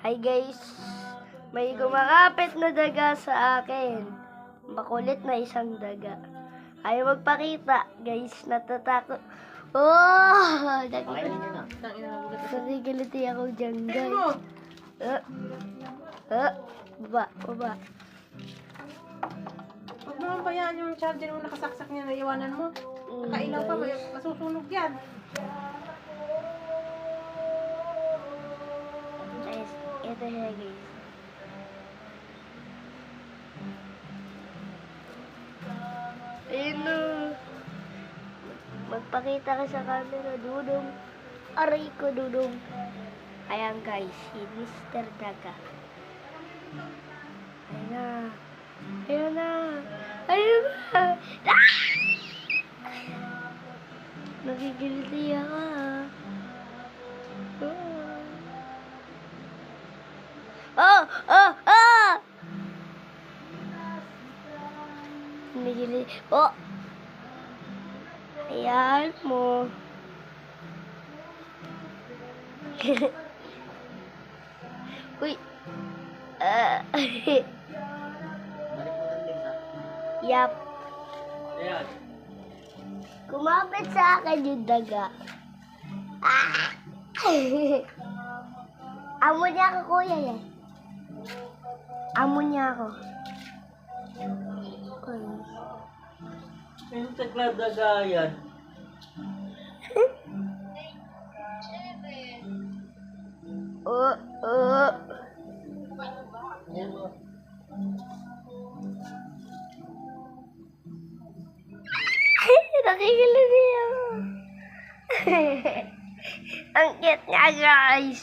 Hi guys, may kumakapit na daga sa akin. Makulit na isang daga. Ayaw magpakita, guys, natatakot. Oh! Nagigiliti ako dyan, guys. Baba. Huwag mo naman bayaan yung charger mo nakasaksak niya na iwanan mo. Nakailaw pa, masusunog yan. Guys, ito siya, guys. Ayun na. Magpakita ka sa camera, Dudong. Aray ko, Dudong. Ayan, guys, si Mr. Daga. Ayun na. Ayun na. Ayun na. Ah! Nagigiliti ako. Oh! Nagigiliti. Oh! Ayan mo. Uy. Yap. Ayan. Kumapit sa akin yung daga. Ah! Amo niya ako, kuya, eh. Amo niya ako. Yung tagladaga yan. Nakikiliti ako. Ang cute nga, guys.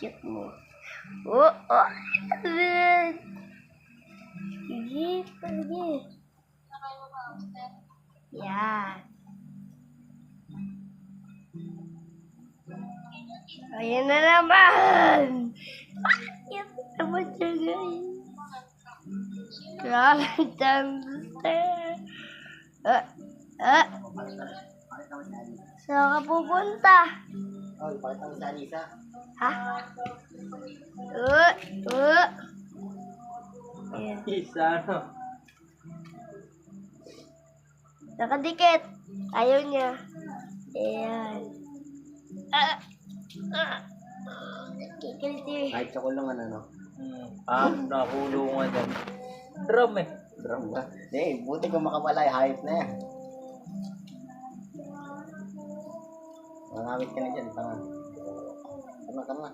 Cute mo. Sige. Yan. Ayan na naman. Cute naman siya, guys. Saan ka pupunta? Oh, ipakita mo sa Alisa. Ha? Ayan. Isa, no? Nakadikit. Ayaw niya. Ayan. Kikiliti. Kahit sa kulungan, ano? Nakulungan yan. Drum eh. Drum ba? Hindi, buti kung makawala, hayop na yan. Mangamit ka na dyan, tanga. Tama.